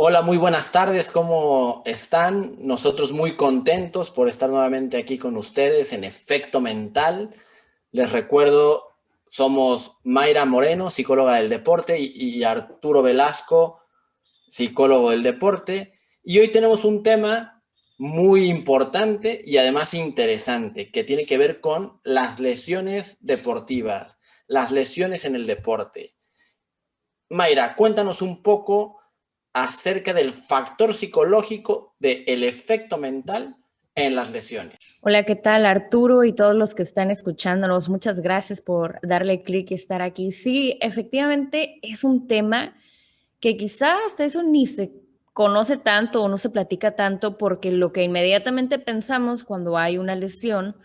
Hola, muy buenas tardes, ¿cómo están? Nosotros muy contentos por estar nuevamente aquí con ustedes en Efecto Mental. Les recuerdo, somos Mayra Moreno, psicóloga del deporte, y Arturo Velasco, psicólogo del deporte. Y hoy tenemos un tema muy importante y además interesante, que tiene que ver con las lesiones deportivas, las lesiones en el deporte. Mayra, cuéntanos un poco acerca del factor psicológico del efecto mental en las lesiones. Hola, ¿qué tal Arturo y todos los que están escuchándonos? Muchas gracias por darle clic y estar aquí. Sí, efectivamente es un tema que quizás hasta eso ni se conoce tanto o no se platica tanto porque lo que inmediatamente pensamos cuando hay una lesión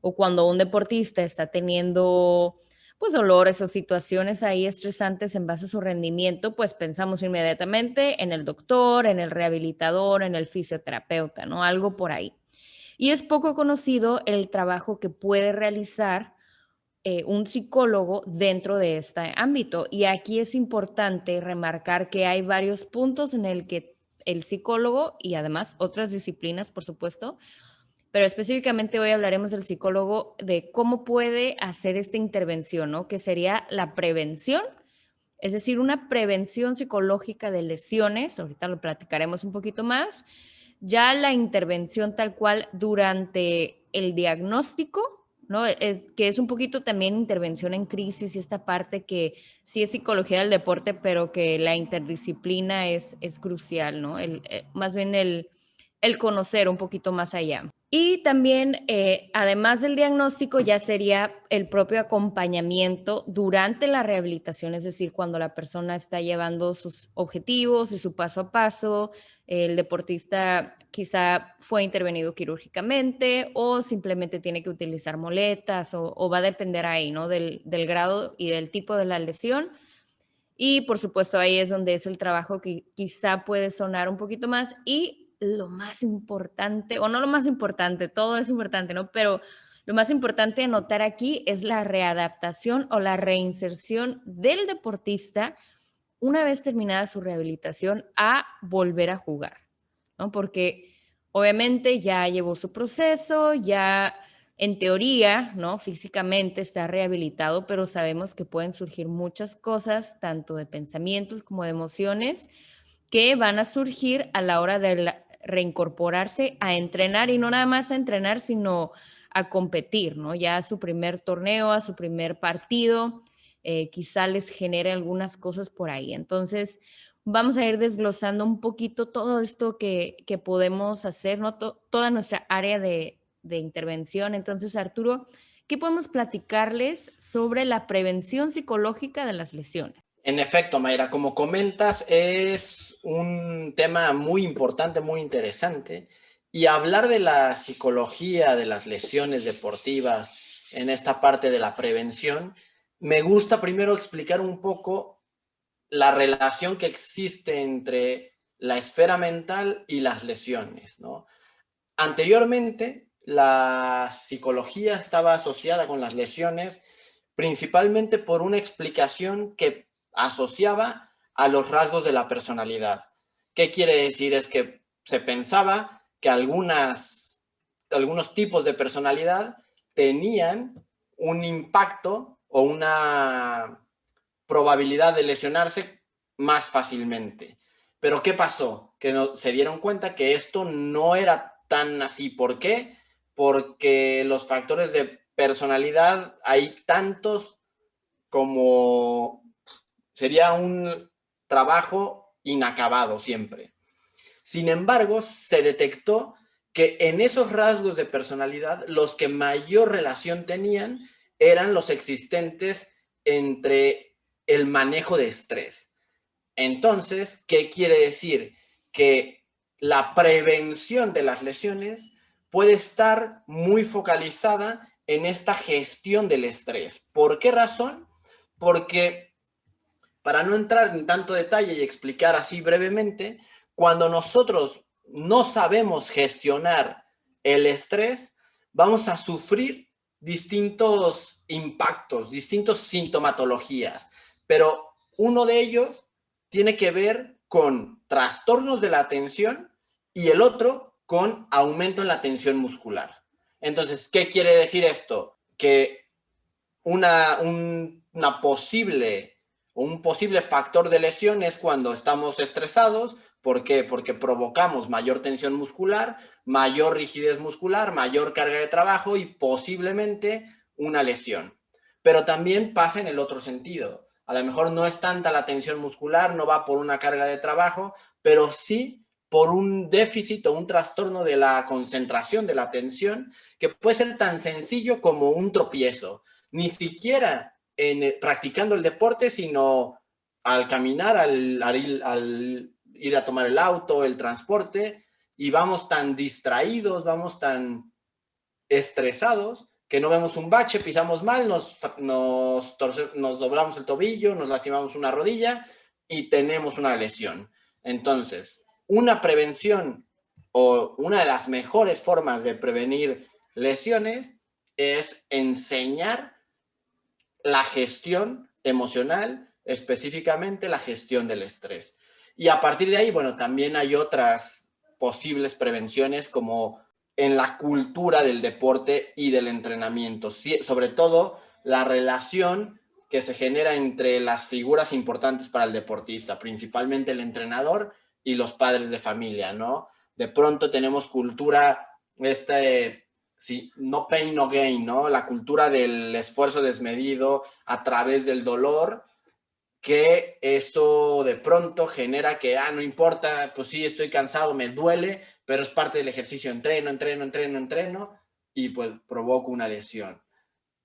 o cuando un deportista está teniendo pues dolores o situaciones ahí estresantes en base a su rendimiento, pues pensamos inmediatamente en el doctor, en el rehabilitador, en el fisioterapeuta, ¿no? Algo por ahí. Y es poco conocido el trabajo que puede realizar un psicólogo dentro de este ámbito. Y aquí es importante remarcar que hay varios puntos en el que el psicólogo y además otras disciplinas, por supuesto, pero específicamente hoy hablaremos del psicólogo de cómo puede hacer esta intervención, ¿no? Que sería la prevención, es decir, una prevención psicológica de lesiones, ahorita lo platicaremos un poquito más, ya la intervención tal cual durante el diagnóstico, ¿no? Que es un poquito también intervención en crisis y esta parte que sí es psicología del deporte, pero que la interdisciplina es crucial, ¿no? Más bien el conocer un poquito más allá. Y también, además del diagnóstico, ya sería el propio acompañamiento durante la rehabilitación, es decir, cuando la persona está llevando sus objetivos y su paso a paso, el deportista quizá fue intervenido quirúrgicamente o simplemente tiene que utilizar muletas o va a depender ahí, ¿no? Del grado y del tipo de la lesión. Y por supuesto ahí es donde es el trabajo que quizá puede sonar un poquito más y lo más importante, o no lo más importante, todo es importante, ¿no? Pero lo más importante de notar aquí es la readaptación o la reinserción del deportista una vez terminada su rehabilitación a volver a jugar, ¿no? Porque obviamente ya llevó su proceso, ya en teoría, ¿no? Físicamente está rehabilitado, pero sabemos que pueden surgir muchas cosas, tanto de pensamientos como de emociones, que van a surgir a la hora de reincorporarse a entrenar y no nada más a entrenar, sino a competir, ¿no? Ya a su primer torneo, a su primer partido, quizá les genere algunas cosas por ahí. Entonces, vamos a ir desglosando un poquito todo esto que podemos hacer, ¿no? Toda nuestra área de intervención. Entonces, Arturo, ¿qué podemos platicarles sobre la prevención psicológica de las lesiones? En efecto, Mayra, como comentas, es un tema muy importante, muy interesante. Y hablar de la psicología de las lesiones deportivas en esta parte de la prevención, me gusta primero explicar un poco la relación que existe entre la esfera mental y las lesiones, ¿no? Anteriormente, la psicología estaba asociada con las lesiones principalmente por una explicación que asociaba a los rasgos de la personalidad. ¿Qué quiere decir? Es que se pensaba que algunos tipos de personalidad tenían un impacto o una probabilidad de lesionarse más fácilmente. Pero ¿qué pasó? Que no, se dieron cuenta que esto no era tan así. ¿Por qué? Porque los factores de personalidad hay tantos como sería un trabajo inacabado siempre. Sin embargo, se detectó que en esos rasgos de personalidad los que mayor relación tenían eran los existentes entre el manejo de estrés. Entonces, ¿qué quiere decir? Que la prevención de las lesiones puede estar muy focalizada en esta gestión del estrés. ¿Por qué razón? Porque, para no entrar en tanto detalle y explicar así brevemente, cuando nosotros no sabemos gestionar el estrés, vamos a sufrir distintos impactos, distintas sintomatologías, pero uno de ellos tiene que ver con con trastornos de la atención y el otro con aumento en la tensión muscular. Entonces, ¿qué quiere decir esto? Que un posible factor de lesión es cuando estamos estresados. ¿Por qué? Porque provocamos mayor tensión muscular, mayor rigidez muscular, mayor carga de trabajo y posiblemente una lesión. Pero también pasa en el otro sentido. A lo mejor no es tanta la tensión muscular, no va por una carga de trabajo, pero sí por un déficit o un trastorno de la concentración de la atención, que puede ser tan sencillo como un tropiezo. Ni siquiera practicando el deporte, sino al caminar, al ir a tomar el auto, el transporte, y vamos tan distraídos, vamos tan estresados, que no vemos un bache, pisamos mal, nos doblamos el tobillo, nos lastimamos una rodilla y tenemos una lesión. Entonces, una prevención o una de las mejores formas de prevenir lesiones es enseñar la gestión emocional, específicamente la gestión del estrés. Y a partir de ahí, bueno, también hay otras posibles prevenciones como en la cultura del deporte y del entrenamiento, sobre todo la relación que se genera entre las figuras importantes para el deportista, principalmente el entrenador y los padres de familia, ¿no? De pronto tenemos cultura, sí, no pain, no gain, ¿no? La cultura del esfuerzo desmedido a través del dolor, que eso de pronto genera que, no importa, pues sí, estoy cansado, me duele, pero es parte del ejercicio, entreno, y pues provoco una lesión.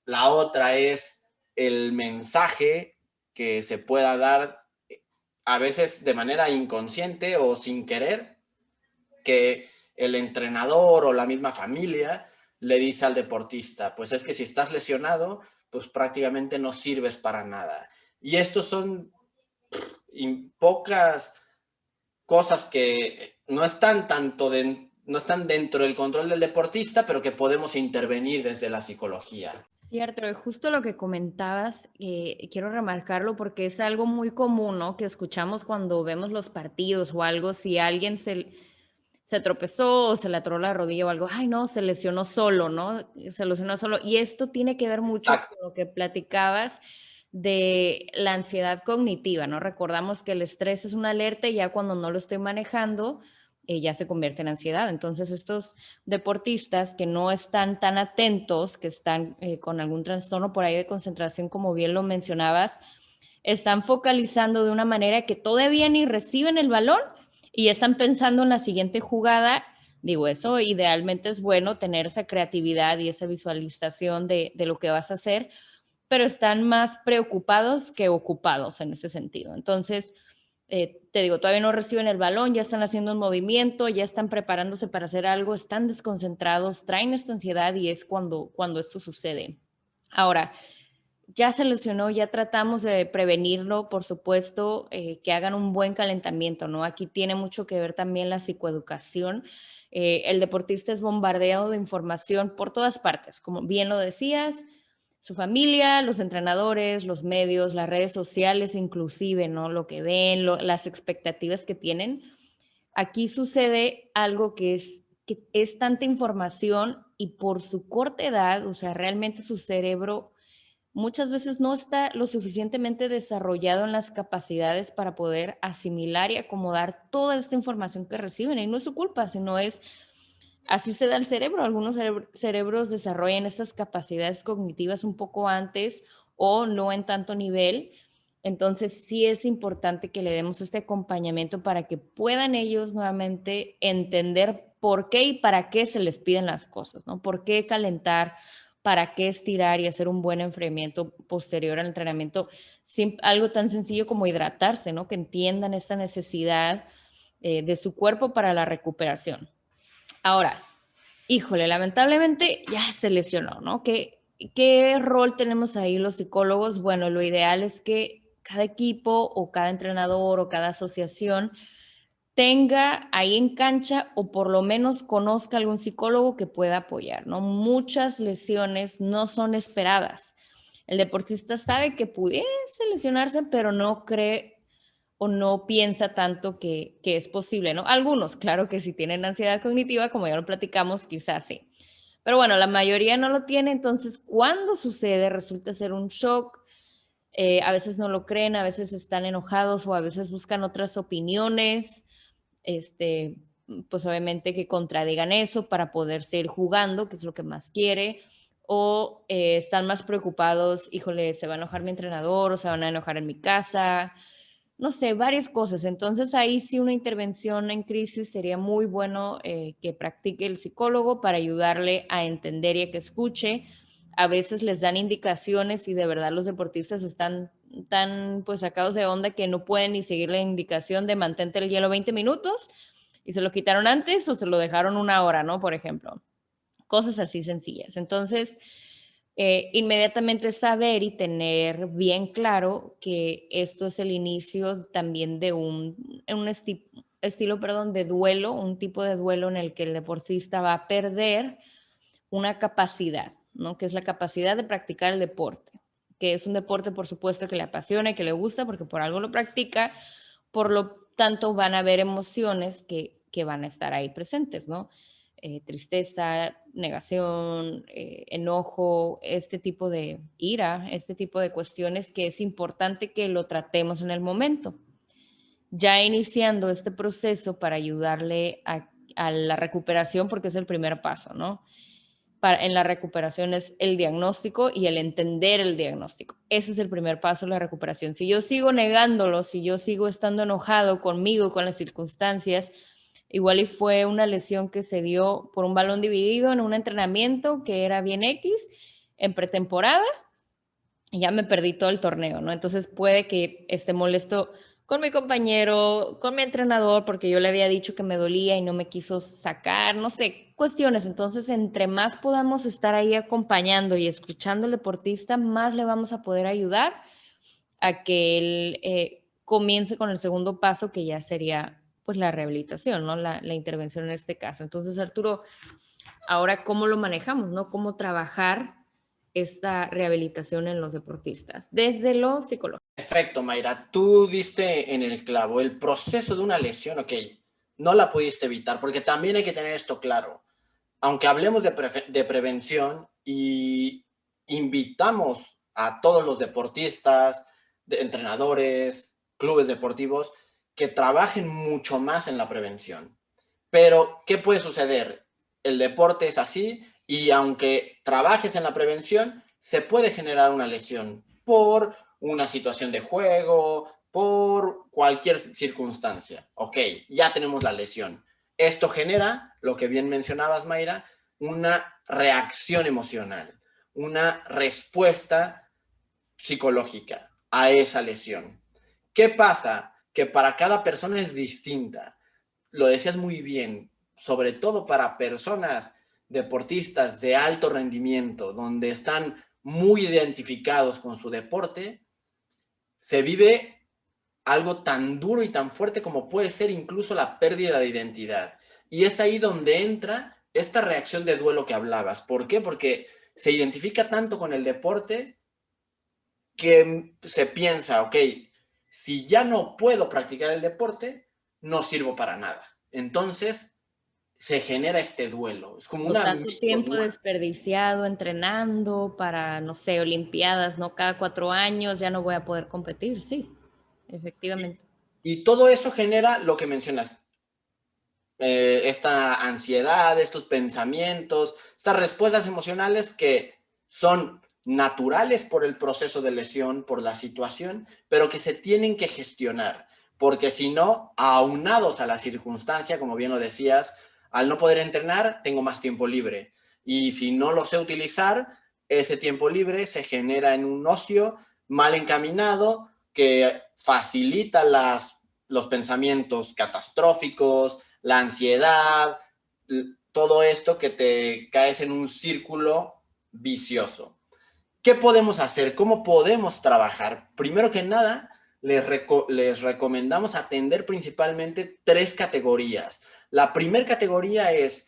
La otra es el mensaje que se pueda dar a veces de manera inconsciente o sin querer, que el entrenador o la misma familia le dice al deportista, pues es que si estás lesionado, pues prácticamente no sirves para nada. Y estos son pocas cosas que no están no están dentro del control del deportista, pero que podemos intervenir desde la psicología. Cierto, y justo lo que comentabas, quiero remarcarlo porque es algo muy común, ¿no? Que escuchamos cuando vemos los partidos o algo, si alguien se tropezó o se le atoró la rodilla o algo, ay no, se lesionó solo, ¿no? Se lesionó solo. Y esto tiene que ver mucho Exacto. con lo que platicabas de la ansiedad cognitiva, ¿no? Recordamos que el estrés es una alerta y ya cuando no lo estoy manejando, ya se convierte en ansiedad. Entonces, estos deportistas que no están tan atentos, que están con algún trastorno por ahí de concentración, como bien lo mencionabas, están focalizando de una manera que todavía ni reciben el balón y ya están pensando en la siguiente jugada. Digo, eso idealmente es bueno, tener esa creatividad y esa visualización de lo que vas a hacer, pero están más preocupados que ocupados en ese sentido. Entonces, te digo, todavía no reciben el balón, ya están haciendo un movimiento, ya están preparándose para hacer algo, están desconcentrados, traen esta ansiedad y es cuando esto sucede. Ahora, ya se lesionó, ya tratamos de prevenirlo, por supuesto, que hagan un buen calentamiento, ¿no? Aquí tiene mucho que ver también la psicoeducación. El deportista es bombardeado de información por todas partes, como bien lo decías, su familia, los entrenadores, los medios, las redes sociales inclusive, ¿no? Lo que ven, las expectativas que tienen. Aquí sucede algo que es tanta información y por su corta edad, o sea, realmente su cerebro muchas veces no está lo suficientemente desarrollado en las capacidades para poder asimilar y acomodar toda esta información que reciben. Y no es su culpa, sino es así se da el cerebro. Algunos cerebros desarrollan estas capacidades cognitivas un poco antes o no en tanto nivel. Entonces sí es importante que le demos este acompañamiento para que puedan ellos nuevamente entender por qué y para qué se les piden las cosas, ¿no? ¿Por qué calentar? ¿Para qué estirar y hacer un buen enfriamiento posterior al entrenamiento? Algo tan sencillo como hidratarse, ¿no? Que entiendan esta necesidad de su cuerpo para la recuperación. Ahora, híjole, lamentablemente ya se lesionó, ¿no? ¿Qué rol tenemos ahí los psicólogos? Bueno, lo ideal es que cada equipo o cada entrenador o cada asociación tenga ahí en cancha o por lo menos conozca algún psicólogo que pueda apoyar, ¿no? Muchas lesiones no son esperadas. El deportista sabe que pudiese lesionarse, pero no cree o no piensa tanto que es posible, ¿no? Algunos, claro que si tienen ansiedad cognitiva, como ya lo platicamos, quizás sí. Pero bueno, la mayoría no lo tiene, entonces cuando sucede resulta ser un shock. A veces no lo creen, a veces están enojados o a veces buscan otras opiniones, este, pues obviamente que contradigan eso para poder seguir jugando, que es lo que más quiere, o están más preocupados, híjole, se va a enojar mi entrenador o se van a enojar en mi casa, no sé, varias cosas. Entonces ahí sí una intervención en crisis sería muy bueno que practique el psicólogo para ayudarle a entender y a que escuche. A veces les dan indicaciones y de verdad los deportistas están tan pues sacados de onda que no pueden ni seguir la indicación de mantente el hielo 20 minutos y se lo quitaron antes o se lo dejaron una hora, ¿no? Por ejemplo, cosas así sencillas. Entonces, inmediatamente saber y tener bien claro que esto es el inicio también de un estilo, perdón, de duelo, un tipo de duelo en el que el deportista va a perder una capacidad, ¿no? Que es la capacidad de practicar el deporte, que es un deporte, por supuesto, que le apasiona y que le gusta porque por algo lo practica, por lo tanto van a haber emociones que van a estar ahí presentes, ¿no? Tristeza, negación, enojo, este tipo de ira, este tipo de cuestiones que es importante que lo tratemos en el momento. Ya iniciando este proceso para ayudarle a la recuperación, porque es el primer paso, ¿no? En la recuperación es el diagnóstico y el entender el diagnóstico. Ese es el primer paso de la recuperación. Si yo sigo negándolo, si yo sigo estando enojado conmigo, con las circunstancias, igual y fue una lesión que se dio por un balón dividido en un entrenamiento que era bien X en pretemporada y ya me perdí todo el torneo, ¿no? Entonces puede que esté molesto con mi compañero, con mi entrenador, porque yo le había dicho que me dolía y no me quiso sacar, no sé, cuestiones. Entonces, entre más podamos estar ahí acompañando y escuchando al deportista, más le vamos a poder ayudar a que él comience con el segundo paso, que ya sería pues la rehabilitación, ¿no? La intervención en este caso. Entonces, Arturo, ahora, ¿cómo lo manejamos, no? ¿Cómo trabajar esta rehabilitación en los deportistas desde lo psicológico? Perfecto, Mayra. Tú diste en el clavo. El proceso de una lesión, ok, no la pudiste evitar, porque también hay que tener esto claro. Aunque hablemos de prevención y invitamos a todos los deportistas, entrenadores, clubes deportivos, que trabajen mucho más en la prevención. Pero, ¿qué puede suceder? El deporte es así y aunque trabajes en la prevención, se puede generar una lesión por una situación de juego, por cualquier circunstancia. Ok, ya tenemos la lesión. Esto genera, lo que bien mencionabas, Mayra, una reacción emocional, una respuesta psicológica a esa lesión. ¿Qué pasa? Que para cada persona es distinta. Lo decías muy bien, sobre todo para personas deportistas de alto rendimiento, donde están muy identificados con su deporte, se vive algo tan duro y tan fuerte como puede ser incluso la pérdida de identidad. Y es ahí donde entra esta reacción de duelo que hablabas. ¿Por qué? Porque se identifica tanto con el deporte que se piensa, ok, si ya no puedo practicar el deporte, no sirvo para nada. Entonces se genera este duelo. Es como O una tanto tiempo micromuerte. desperdiciado entrenando para, no sé, Olimpiadas, ¿no? Cada 4 años ya no voy a poder competir, sí, efectivamente. Y todo eso genera lo que mencionas, esta ansiedad, estos pensamientos, estas respuestas emocionales que son naturales por el proceso de lesión, por la situación, pero que se tienen que gestionar, porque si no, aunados a la circunstancia, como bien lo decías, al no poder entrenar, tengo más tiempo libre. Y si no lo sé utilizar, ese tiempo libre se genera en un ocio mal encaminado que facilita los pensamientos catastróficos, la ansiedad, todo esto que te caes en un círculo vicioso. ¿Qué podemos hacer? ¿Cómo podemos trabajar? Primero que nada, les recomendamos atender principalmente 3 categorías. La primera categoría es,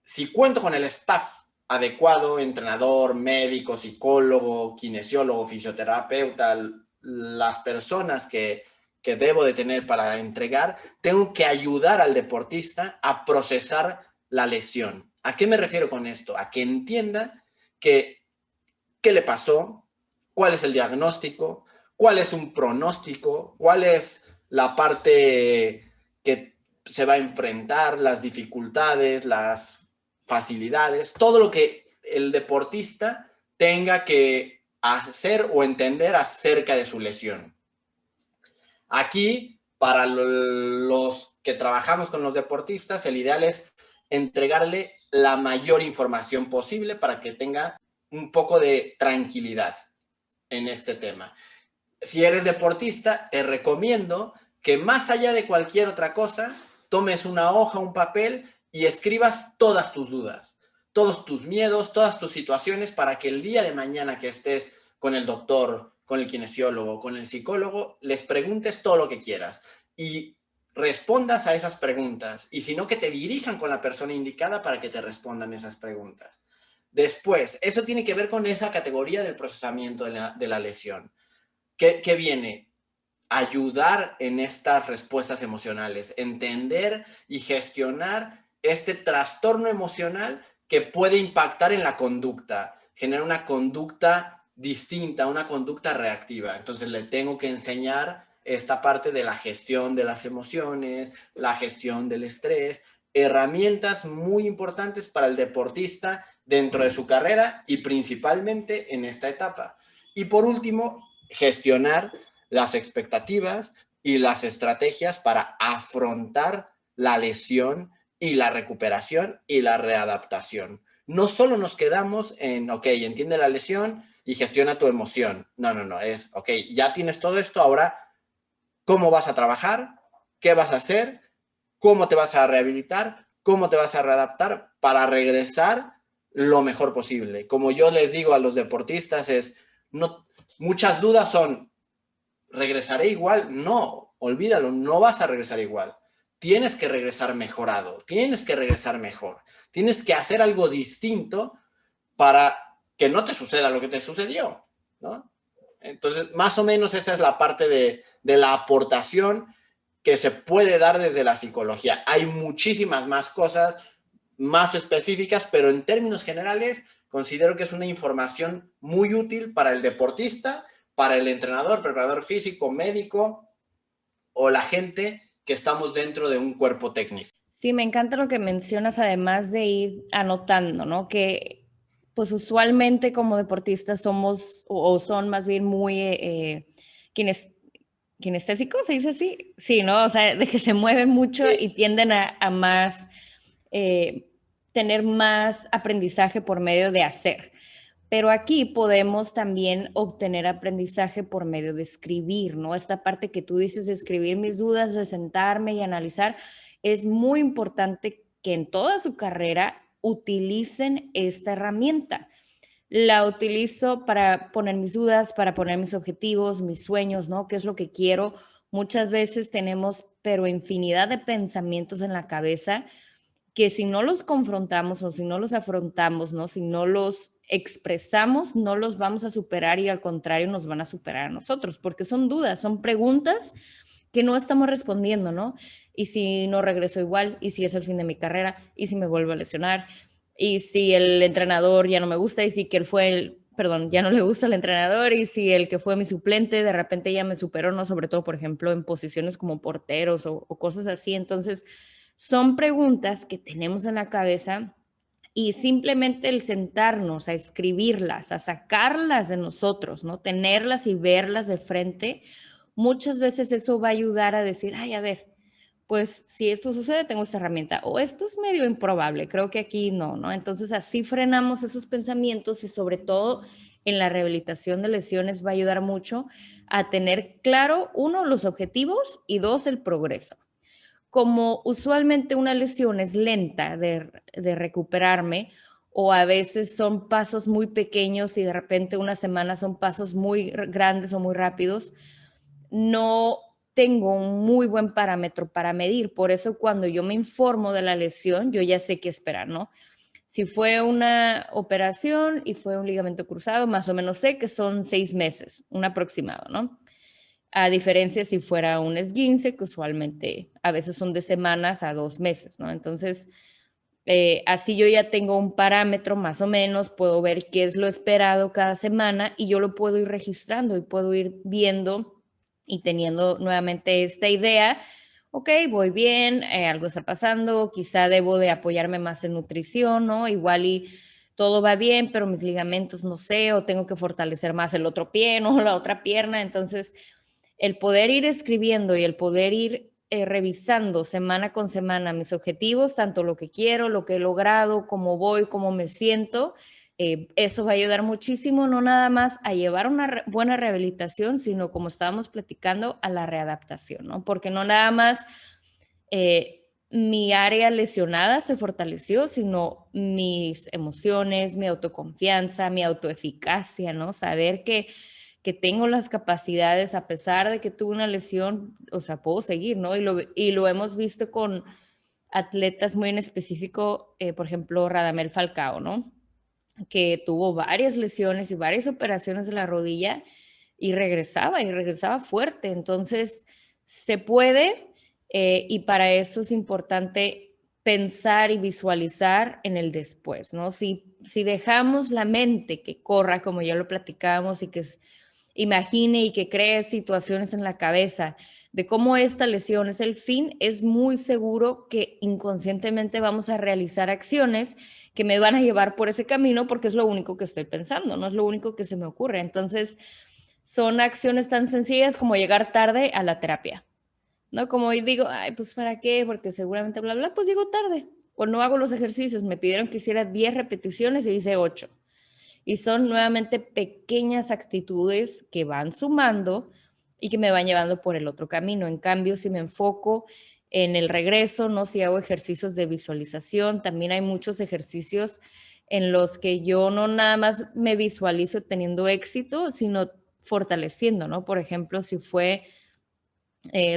si cuento con el staff adecuado, entrenador, médico, psicólogo, kinesiólogo, fisioterapeuta, las personas que que debo de tener para entregar, tengo que ayudar al deportista a procesar la lesión. ¿A qué me refiero con esto? A que entienda que qué le pasó, cuál es el diagnóstico, cuál es un pronóstico, cuál es la parte que se va a enfrentar, las dificultades, las facilidades, todo lo que el deportista tenga que hacer o entender acerca de su lesión. Aquí, para los que trabajamos con los deportistas, el ideal es entregarle la mayor información posible para que tenga un poco de tranquilidad en este tema. Si eres deportista, te recomiendo que más allá de cualquier otra cosa, tomes una hoja, un papel y escribas todas tus dudas, todos tus miedos, todas tus situaciones para que el día de mañana que estés con el doctor, con el kinesiólogo, con el psicólogo, les preguntes todo lo que quieras y respondas a esas preguntas. Y si no, que te dirijan con la persona indicada para que te respondan esas preguntas. Después, eso tiene que ver con esa categoría del procesamiento de la lesión. ¿Qué viene? Ayudar en estas respuestas emocionales, entender y gestionar este trastorno emocional que puede impactar en la conducta, generar una conducta distinta, una conducta reactiva. Entonces le tengo que enseñar esta parte de la gestión de las emociones, la gestión del estrés, herramientas muy importantes para el deportista dentro de su carrera y principalmente en esta etapa. Y por último, gestionar las expectativas y las estrategias para afrontar la lesión y la recuperación y la readaptación. No solo nos quedamos en, ok, entiende la lesión y gestiona tu emoción. No, no, no, es, ok, ya tienes todo esto, ahora, ¿cómo vas a trabajar? ¿Qué vas a hacer? ¿Cómo te vas a rehabilitar? ¿Cómo te vas a readaptar para regresar lo mejor posible? Como yo les digo a los deportistas, es, no, muchas dudas son, ¿regresaré igual? No, olvídalo, no vas a regresar igual. Tienes que regresar mejorado, tienes que regresar mejor, tienes que hacer algo distinto para que no te suceda lo que te sucedió, ¿no? Entonces, más o menos esa es la parte de la aportación que se puede dar desde la psicología. Hay muchísimas más cosas más específicas, pero en términos generales considero que es una información muy útil para el deportista, para el entrenador, preparador físico, médico o la gente que estamos dentro de un cuerpo técnico. Sí, me encanta lo que mencionas, además de ir anotando, ¿no? Que pues usualmente como deportistas somos o son más bien muy quienes kinestésicos, ¿se dice así? Sí, ¿no? O sea, de que se mueven mucho Sí. y tienden a más, eh, tener más aprendizaje por medio de hacer. Pero aquí podemos también obtener aprendizaje por medio de escribir, ¿no? Esta parte que tú dices de escribir mis dudas, de sentarme y analizar, es muy importante que en toda su carrera utilicen esta herramienta. La utilizo para poner mis dudas, para poner mis objetivos, mis sueños, ¿no? ¿Qué es lo que quiero? Muchas veces tenemos, pero infinidad de pensamientos en la cabeza que si no los confrontamos o si no los afrontamos, ¿no? Si no los expresamos, no los vamos a superar y al contrario nos van a superar a nosotros, porque son dudas, son preguntas que no estamos respondiendo, ¿no? Y si no regreso igual, y si es el fin de mi carrera, y si me vuelvo a lesionar, y si el entrenador ya no me gusta, y si que él fue el, perdón, ya no le gusta el entrenador, y si el que fue mi suplente de repente ya me superó, ¿no? Sobre todo, por ejemplo, en posiciones como porteros o cosas así. Entonces, son preguntas que tenemos en la cabeza y simplemente el sentarnos a escribirlas, a sacarlas de nosotros, ¿no? Tenerlas y verlas de frente, muchas veces eso va a ayudar a decir, ay, a ver, pues si esto sucede, tengo esta herramienta, o esto es medio improbable, creo que aquí no, ¿no? Entonces así frenamos esos pensamientos y sobre todo en la rehabilitación de lesiones va a ayudar mucho a tener claro, uno, los objetivos y dos, el progreso. Como usualmente una lesión es lenta de recuperarme o a veces son pasos muy pequeños y de repente una semana son pasos muy grandes o muy rápidos, no tengo un muy buen parámetro para medir. Por eso cuando yo me informo de la lesión, yo ya sé qué esperar, ¿no? Si fue una operación y fue un ligamento cruzado, más o menos sé que son 6 meses, un aproximado, ¿no? A diferencia si fuera un esguince, que usualmente a veces son de semanas a 2 meses, ¿no? Entonces, así yo ya tengo un parámetro más o menos, puedo ver qué es lo esperado cada semana y yo lo puedo ir registrando y puedo ir viendo y teniendo nuevamente esta idea. Ok, voy bien, algo está pasando, quizá debo de apoyarme más en nutrición, ¿no? Igual y todo va bien, pero mis ligamentos no sé, o tengo que fortalecer más el otro pie, ¿no? La otra pierna. Entonces, el poder ir escribiendo y el poder ir revisando semana con semana mis objetivos, tanto lo que quiero, lo que he logrado, cómo voy, cómo me siento, eso va a ayudar muchísimo, no nada más a llevar una buena rehabilitación, sino como estábamos platicando, a la readaptación, ¿no? Porque no nada más mi área lesionada se fortaleció, sino mis emociones, mi autoconfianza, mi autoeficacia, ¿no? Saber que tengo las capacidades, a pesar de que tuve una lesión, o sea, puedo seguir, ¿no? Y lo hemos visto con atletas muy en específico, por ejemplo, Radamel Falcao, ¿no? Que tuvo varias lesiones y varias operaciones de la rodilla y regresaba fuerte. Entonces, se puede y para eso es importante pensar y visualizar en el después, ¿no? Si dejamos la mente que corra, como ya lo platicábamos, y que imagine y que cree situaciones en la cabeza de cómo esta lesión es el fin, es muy seguro que inconscientemente vamos a realizar acciones que me van a llevar por ese camino porque es lo único que estoy pensando, no es lo único que se me ocurre. Entonces, son acciones tan sencillas como llegar tarde a la terapia, ¿no? Como hoy digo, ay, pues ¿para qué? Porque seguramente bla, bla, pues llego tarde. O no hago los ejercicios, me pidieron que hiciera 10 repeticiones y hice 8. Y son nuevamente pequeñas actitudes que van sumando y que me van llevando por el otro camino. En cambio, si me enfoco en el regreso, no si hago ejercicios de visualización, también hay muchos ejercicios en los que yo no nada más me visualizo teniendo éxito, sino fortaleciendo, ¿no? Por ejemplo, si fue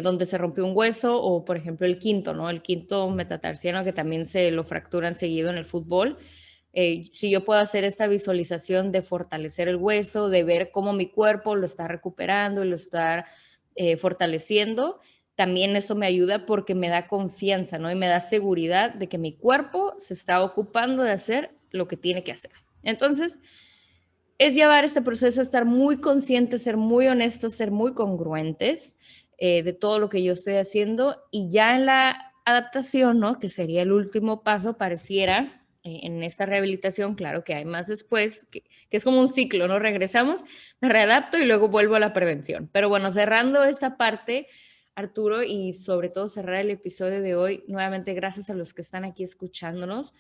donde se rompió un hueso o, por ejemplo, el quinto, ¿no? El quinto metatarsiano que también se lo fracturan seguido en el fútbol. Si yo puedo hacer esta visualización de fortalecer el hueso, de ver cómo mi cuerpo lo está recuperando y lo está fortaleciendo, también eso me ayuda porque me da confianza, ¿no? Y me da seguridad de que mi cuerpo se está ocupando de hacer lo que tiene que hacer. Entonces, es llevar este proceso a estar muy conscientes, ser muy honestos, ser muy congruentes de todo lo que yo estoy haciendo y ya en la adaptación, ¿no? Que sería el último paso, pareciera en esta rehabilitación, claro que hay más después, que es como un ciclo, ¿no? Regresamos, me readapto y luego vuelvo a la prevención. Pero bueno, cerrando esta parte, Arturo, y sobre todo cerrar el episodio de hoy, nuevamente gracias a los que están aquí escuchándonos.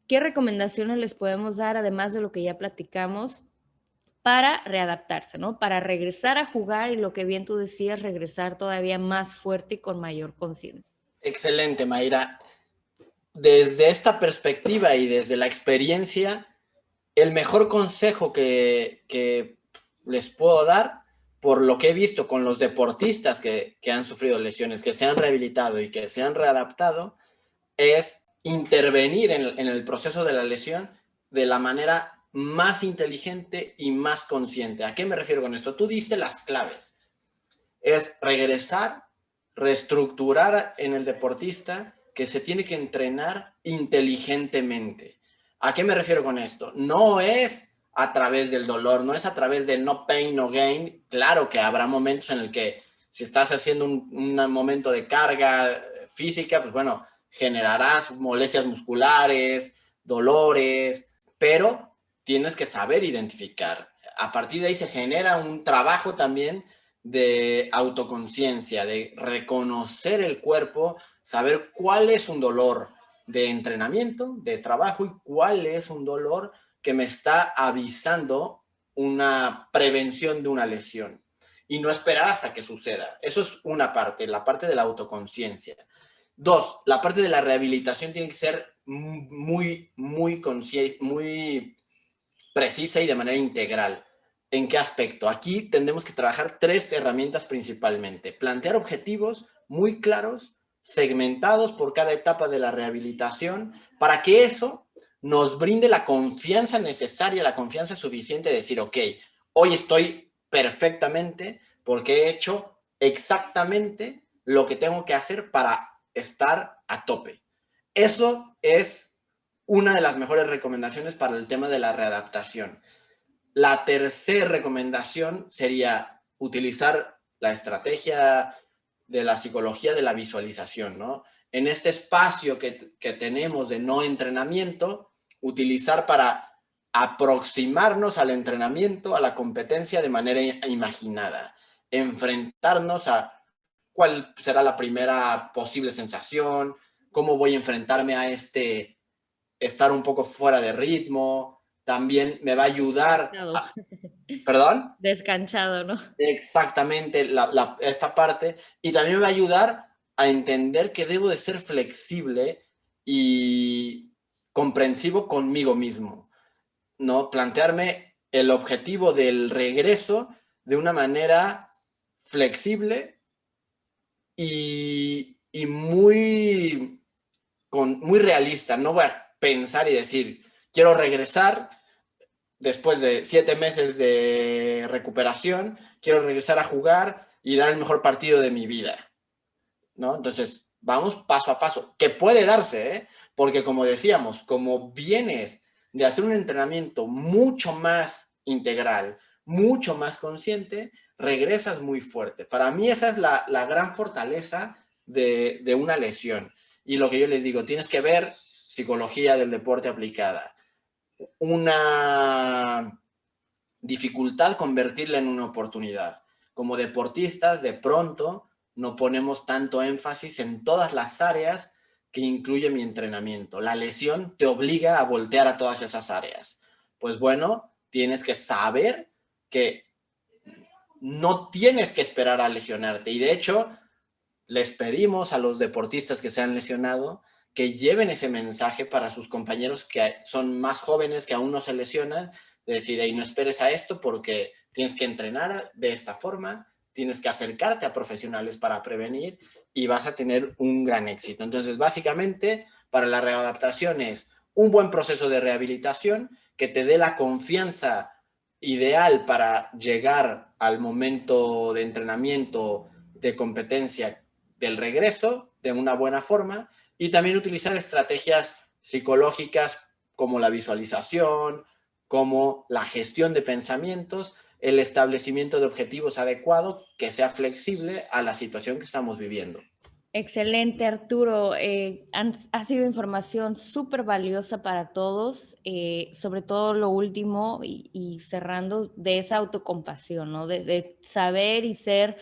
¿Qué recomendaciones les podemos dar, además de lo que ya platicamos, para readaptarse, ¿no? Para regresar a jugar y lo que bien tú decías, regresar todavía más fuerte y con mayor conciencia? Excelente, Mayra. Desde esta perspectiva y desde la experiencia, el mejor consejo que les puedo dar, por lo que he visto con los deportistas que han sufrido lesiones, que se han rehabilitado y que se han readaptado, es intervenir en el proceso de la lesión de la manera más inteligente y más consciente. ¿A qué me refiero con esto? Tú diste las claves. Es regresar, reestructurar en el deportista que se tiene que entrenar inteligentemente. ¿A qué me refiero con esto? No es a través del dolor, no es a través del no pain, no gain. Claro que habrá momentos en el que si estás haciendo un momento de carga física, pues bueno, generarás molestias musculares, dolores, pero tienes que saber identificar. A partir de ahí se genera un trabajo también de autoconciencia, de reconocer el cuerpo, saber cuál es un dolor de entrenamiento, de trabajo y cuál es un dolor que me está avisando una prevención de una lesión y no esperar hasta que suceda. Eso es una parte, la parte de la autoconciencia. Dos, la parte de la rehabilitación tiene que ser muy precisa y de manera integral. ¿En qué aspecto? Aquí tendremos que trabajar 3 herramientas principalmente. Plantear objetivos muy claros, segmentados por cada etapa de la rehabilitación, para que eso nos brinde la confianza necesaria, la confianza suficiente de decir, ok, hoy estoy perfectamente porque he hecho exactamente lo que tengo que hacer para estar a tope. Eso es una de las mejores recomendaciones para el tema de la readaptación. La tercera recomendación sería utilizar la estrategia de la psicología de la visualización, ¿no? En este espacio que tenemos de no entrenamiento, utilizar para aproximarnos al entrenamiento, a la competencia de manera imaginada, enfrentarnos a cuál será la primera posible sensación, cómo voy a enfrentarme a estar un poco fuera de ritmo, también me va a ayudar a, ¿perdón? Descanchado, ¿no? Exactamente esta parte, y también me va a ayudar a entender que debo de ser flexible y comprensivo conmigo mismo, ¿no? Plantearme el objetivo del regreso de una manera flexible y muy realista. No voy a pensar y decir, quiero regresar después de 7 meses de recuperación, quiero regresar a jugar y dar el mejor partido de mi vida, ¿no? Entonces, vamos paso a paso, que puede darse, ¿eh? Porque como decíamos, como vienes de hacer un entrenamiento mucho más integral, mucho más consciente, regresas muy fuerte. Para mí esa es la gran fortaleza de una lesión. Y lo que yo les digo, tienes que ver psicología del deporte aplicada. Una dificultad convertirla en una oportunidad. Como deportistas, de pronto no ponemos tanto énfasis en todas las áreas que incluye mi entrenamiento. La lesión te obliga a voltear a todas esas áreas. Pues bueno, tienes que saber que no tienes que esperar a lesionarte. Y de hecho, les pedimos a los deportistas que se han lesionado que lleven ese mensaje para sus compañeros que son más jóvenes, que aún no se lesionan, de decir, hey, no esperes a esto porque tienes que entrenar de esta forma, tienes que acercarte a profesionales para prevenir y vas a tener un gran éxito. Entonces, básicamente, para la readaptación es un buen proceso de rehabilitación que te dé la confianza ideal para llegar al momento de entrenamiento, de competencia del regreso de una buena forma, y también utilizar estrategias psicológicas como la visualización, como la gestión de pensamientos, el establecimiento de objetivos adecuados que sea flexible a la situación que estamos viviendo. Excelente, Arturo. Ha sido información súper valiosa para todos, sobre todo lo último y cerrando de esa autocompasión, ¿no? De saber y ser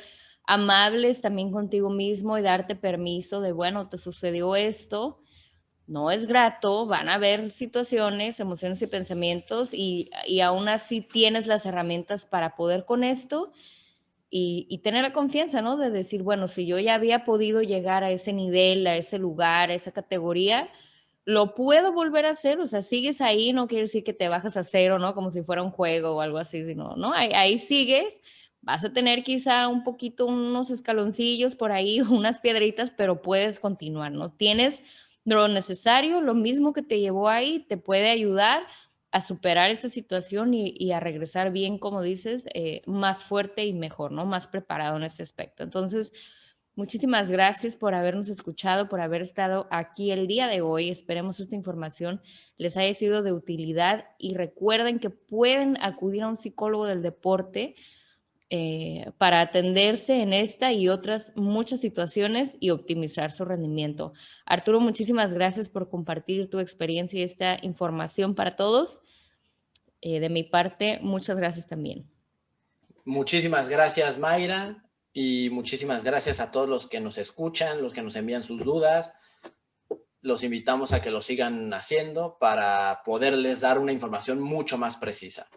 amables también contigo mismo y darte permiso de, bueno, te sucedió esto, no es grato, van a haber situaciones, emociones y pensamientos y aún así tienes las herramientas para poder con esto y tener la confianza, ¿no? De decir, bueno, si yo ya había podido llegar a ese nivel, a ese lugar, a esa categoría, lo puedo volver a hacer, o sea, sigues ahí, no quiere decir que te bajas a cero, ¿no? Como si fuera un juego o algo así, sino, ¿no? Ahí sigues, vas a tener quizá un poquito, unos escaloncillos por ahí, unas piedritas, pero puedes continuar, ¿no? Tienes lo necesario, lo mismo que te llevó ahí, te puede ayudar a superar esta situación y a regresar bien, como dices, más fuerte y mejor, ¿no? Más preparado en este aspecto. Entonces, muchísimas gracias por habernos escuchado, por haber estado aquí el día de hoy. Esperemos esta información les haya sido de utilidad y recuerden que pueden acudir a un psicólogo del deporte para atenderse en esta y otras muchas situaciones y optimizar su rendimiento. Arturo, muchísimas gracias por compartir tu experiencia y esta información para todos. De mi parte, muchas gracias también. Muchísimas gracias, Mayra, y muchísimas gracias a todos los que nos escuchan, los que nos envían sus dudas. Los invitamos a que lo sigan haciendo para poderles dar una información mucho más precisa.